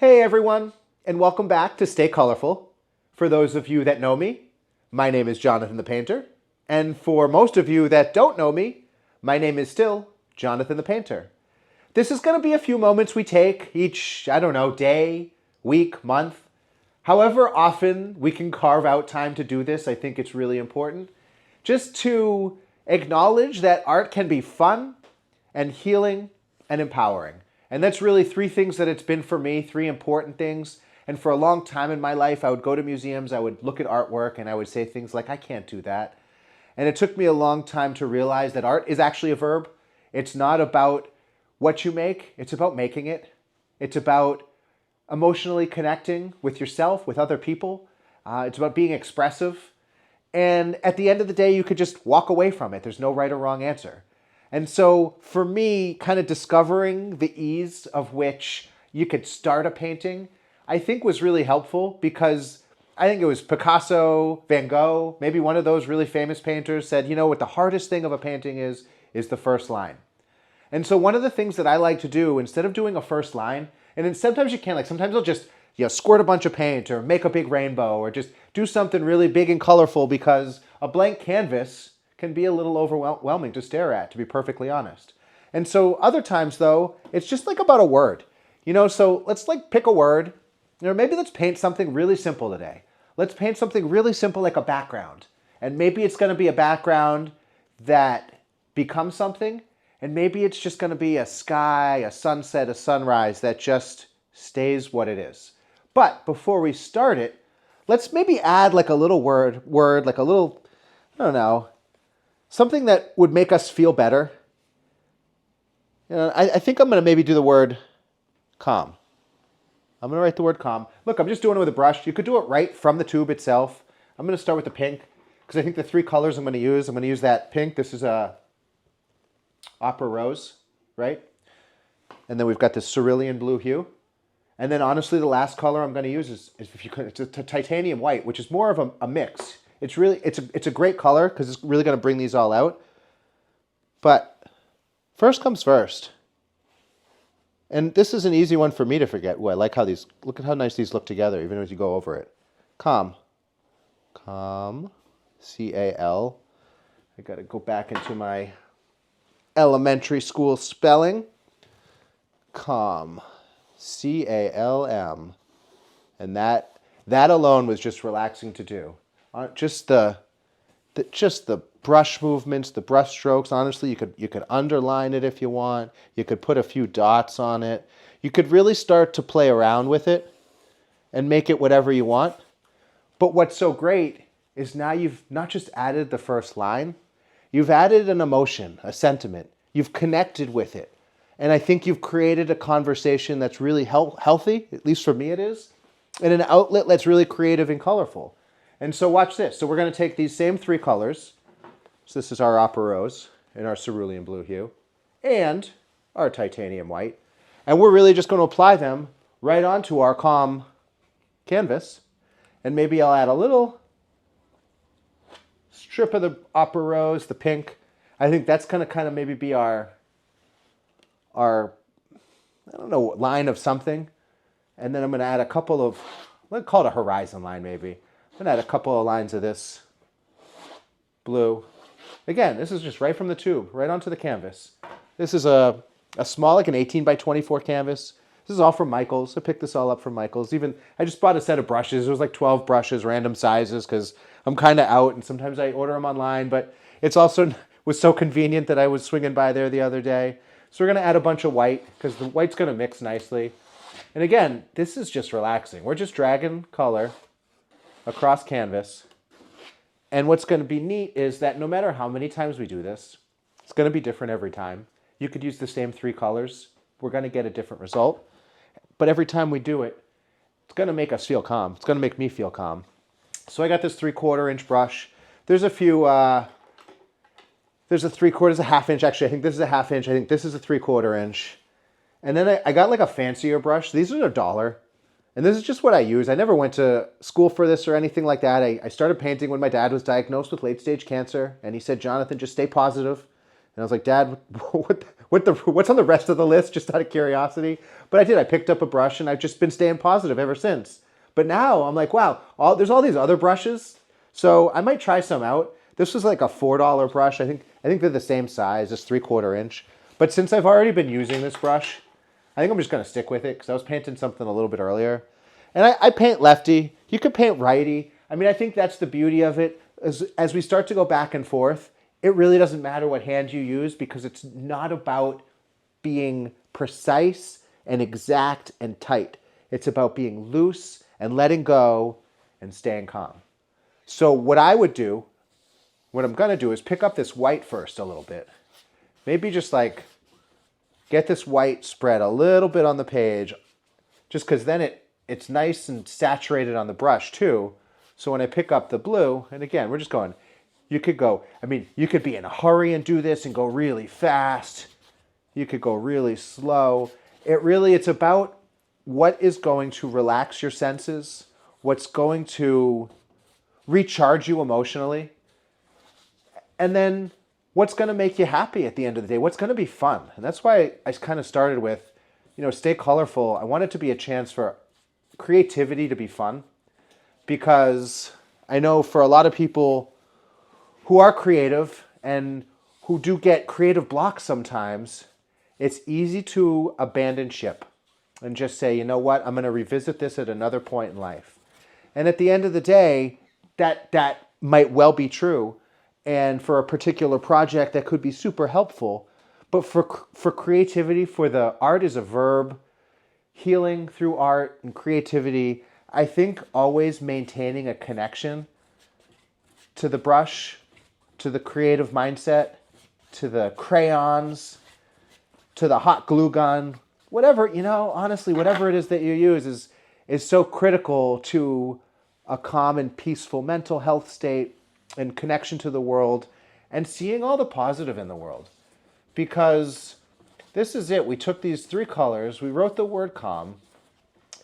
Hey everyone, and welcome back to Stay Colorful. For those of you that know me, my name is Jonathan the Painter. And for most of you that don't know me, my name is still Jonathan the Painter. This is going to be a few moments we take each, day, week, month. However often we can carve out time to do this, I think it's really important. Just to acknowledge that art can be fun and healing and empowering. And that's really three things that it's been for me, three important things. And for a long time in my life, I would go to museums, I would look at artwork, and I would say things like, I can't do that. And it took me a long time to realize that art is actually a verb. It's not about what you make, it's about making it. It's about emotionally connecting with yourself, with other people. It's about being expressive. And at the end of the day, you could just walk away from it. There's no right or wrong answer. And so for me, kind of discovering the ease of which you could start a painting, I think was really helpful because I think it was Picasso, Van Gogh, maybe one of those really famous painters said, you know what the hardest thing of a painting is the first line. And so one of the things that I like to do, instead of doing a first line, and then sometimes you can, like sometimes I'll just squirt a bunch of paint or make a big rainbow or just do something really big and colorful because a blank canvas can be a little overwhelming to stare at, to be perfectly honest. And so other times though, it's just like about a word. So let's pick a word, or maybe let's paint something really simple today. Let's paint something really simple like a background. And maybe it's gonna be a background that becomes something, and maybe it's just gonna be a sky, a sunset, a sunrise that just stays what it is. But before we start it, let's maybe add like a little word, like a little, something that would make us feel better. I think I'm going to maybe do the word calm. I'm going to write the word calm. Look, I'm just doing it with a brush. You could do it right from the tube itself. I'm going to start with the pink because I think the three colors I'm going to use that pink. This is a opera rose, right? And then we've got this cerulean blue hue. And then honestly, the last color I'm going to use is if you could, it's a titanium white, which is more of a mix. It's a great color because it's really going to bring these all out. But first comes first. And this is an easy one for me to forget. Ooh, I like how these, look at how nice these look together, even as you go over it. Calm. Calm. C-A-L. I got to go back into my elementary school spelling. Calm. C-A-L-M. And that alone was just relaxing to do. Just the brush movements, the brush strokes. Honestly, you could underline it if you want. You could put a few dots on it. You could really start to play around with it and make it whatever you want. But what's so great is now you've not just added the first line, you've added an emotion, a sentiment. You've connected with it. And I think you've created a conversation that's really healthy, at least for me it is, and an outlet that's really creative and colorful. And so watch this. So we're going to take these same three colors. So this is our opera rose and our cerulean blue hue and our titanium white. And we're really just going to apply them right onto our calm canvas. And maybe I'll add a little strip of the opera rose, the pink. I think that's going to kind of maybe be our line of something. And then I'm going to add a couple of, let's call it a horizon line maybe. I'm going to add a couple of lines of this blue. Again, this is just right from the tube, right onto the canvas. This is a small, like an 18 by 24 canvas. This is all from Michaels. I picked this all up from Michaels. I just bought a set of brushes. It was like 12 brushes, random sizes, because I'm kind of out, and sometimes I order them online, but it's also was so convenient that I was swinging by there the other day. So we're going to add a bunch of white, because the white's going to mix nicely. And again, this is just relaxing. We're just dragging color across canvas. And what's going to be neat is that no matter how many times we do this, it's going to be different every time. You could use the same three colors. We're going to get a different result. But every time we do it, it's going to make us feel calm. It's going to make me feel calm. So I got this 3/4 inch brush. There's a few, there's a 3/4, a half inch. Actually, I think this is a half inch. I think this is a 3/4 inch. And then I got like a fancier brush. These are $1. And this is just what I use. I never went to school for this or anything like that. I started painting when my dad was diagnosed with late-stage cancer. And he said, Jonathan, just stay positive. And I was like, Dad, what's on the rest of the list, just out of curiosity. But I did. I picked up a brush, and I've just been staying positive ever since. But now I'm like, wow, there's all these other brushes, so I might try some out. This was like a $4 brush. I think they're the same size, just 3/4 inch. But since I've already been using this brush, I think I'm just gonna stick with it because I was painting something a little bit earlier. And I paint lefty. You could paint righty. I mean, I think that's the beauty of it. As we start to go back and forth, it really doesn't matter what hand you use because it's not about being precise and exact and tight. It's about being loose and letting go and staying calm. So what I'm going to do is pick up this white first a little bit. Maybe just like get this white spread a little bit on the page, just because then it's nice and saturated on the brush too. So when I pick up the blue, and again, we're just going, you could be in a hurry and do this and go really fast. You could go really slow. It's about what is going to relax your senses, what's going to recharge you emotionally, and then what's going to make you happy at the end of the day, what's going to be fun. And that's why I kind of started with, Stay Colorful. I want it to be a chance for creativity to be fun, because I know for a lot of people who are creative and who do get creative blocks sometimes, it's easy to abandon ship and just say, you know what, I'm going to revisit this at another point in life. And at the end of the day, that might well be true. And for a particular project, that could be super helpful. But for creativity, for the art is a verb, healing through art and creativity, I think always maintaining a connection to the brush, to the creative mindset, to the crayons, to the hot glue gun, whatever, honestly, whatever it is that you use is so critical to a calm and peaceful mental health state and connection to the world and seeing all the positive in the world. Because this is it. We took these 3 colors, we wrote the word calm,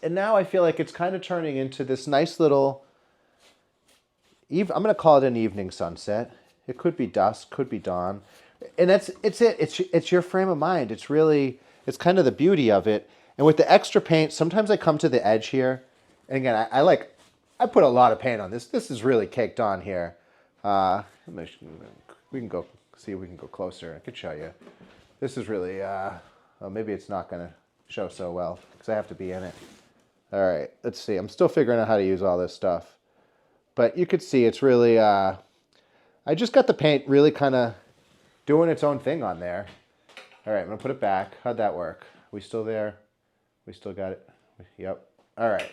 and now I feel like it's kind of turning into this nice little, I'm going to call it an evening sunset. It could be dusk, could be dawn. And it's your frame of mind. It's kind of the beauty of it. And with the extra paint, sometimes I come to the edge here. And again, I put a lot of paint on this. This is really caked on here. We can go see if we can go closer. I could show you. This is really, maybe it's not going to show so well because I have to be in it. All right, let's see. I'm still figuring out how to use all this stuff. But you could see it's really, I just got the paint really kind of doing its own thing on there. All right, I'm going to put it back. How'd that work? We still there? We still got it? Yep. All right.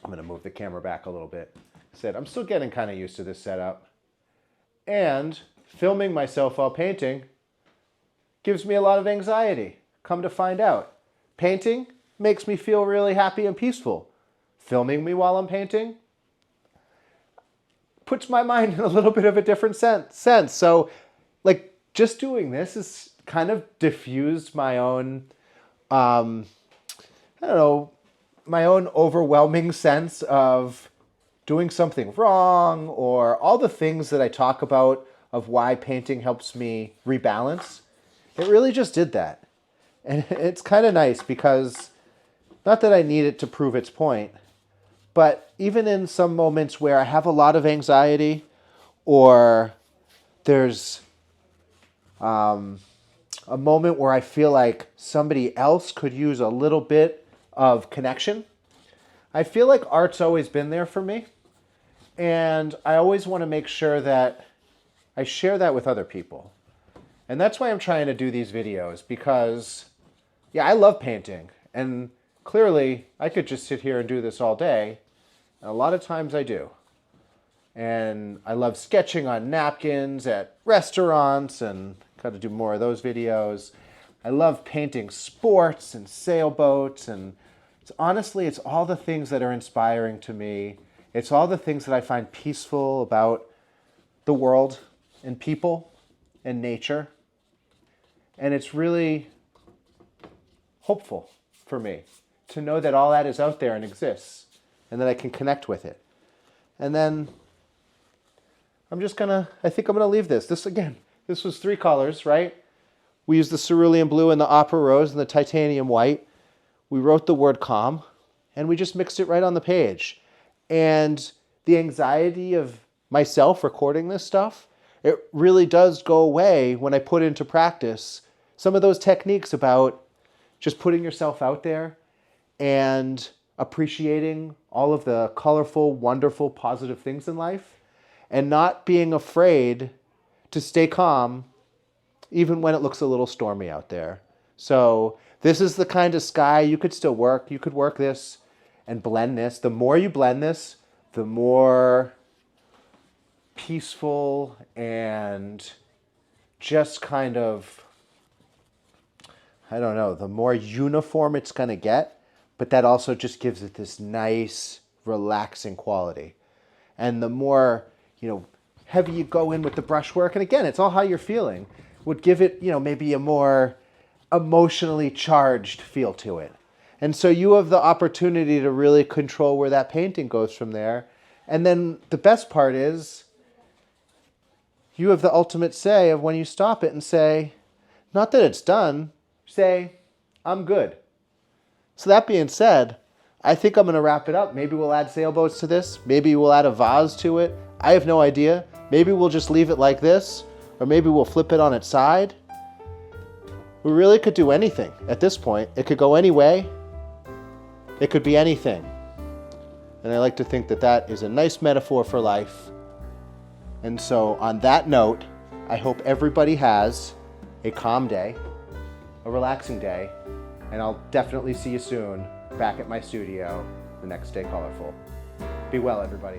I'm going to move the camera back a little bit. I'm still getting kind of used to this setup. And filming myself while painting gives me a lot of anxiety. Come to find out. Painting makes me feel really happy and peaceful. Filming me while I'm painting puts my mind in a little bit of a different sense. So, just doing this has kind of diffused my own, my own overwhelming sense of doing something wrong, or all the things that I talk about of why painting helps me rebalance. It really just did that. And it's kind of nice because, not that I need it to prove its point, but even in some moments where I have a lot of anxiety, or there's a moment where I feel like somebody else could use a little bit of connection, I feel like art's always been there for me. And I always want to make sure that I share that with other people. And that's why I'm trying to do these videos, because, I love painting. And clearly, I could just sit here and do this all day. And a lot of times I do. And I love sketching on napkins at restaurants, and got to do more of those videos. I love painting sports and sailboats, and honestly, it's all the things that are inspiring to me. It's all the things that I find peaceful about the world and people and nature. And it's really hopeful for me to know that all that is out there and exists, and that I can connect with it. And then I think I'm gonna leave this. This was 3 colors, right? We used the cerulean blue and the opera rose and the titanium white. We wrote the word calm, and we just mixed it right on the page. And the anxiety of myself recording this stuff, it really does go away when I put into practice some of those techniques about just putting yourself out there and appreciating all of the colorful, wonderful, positive things in life, and not being afraid to stay calm even when it looks a little stormy out there. So this is the kind of sky you could still work. You could work this and blend this. The more you blend this, the more peaceful and just kind of, I don't know, the more uniform it's going to get, but that also just gives it this nice, relaxing quality. And the more, heavy you go in with the brushwork, and again, it's all how you're feeling, would give it, maybe a more emotionally charged feel to it. And so you have the opportunity to really control where that painting goes from there. And then the best part is you have the ultimate say of when you stop it and say, not that it's done, say, I'm good. So that being said, I think I'm going to wrap it up. Maybe we'll add sailboats to this. Maybe we'll add a vase to it. I have no idea. Maybe we'll just leave it like this, or maybe we'll flip it on its side. We really could do anything at this point. It could go any way. It could be anything. And I like to think that that is a nice metaphor for life. And so on that note, I hope everybody has a calm day, a relaxing day, and I'll definitely see you soon back at my studio the next Stay Colorful. Be well, everybody.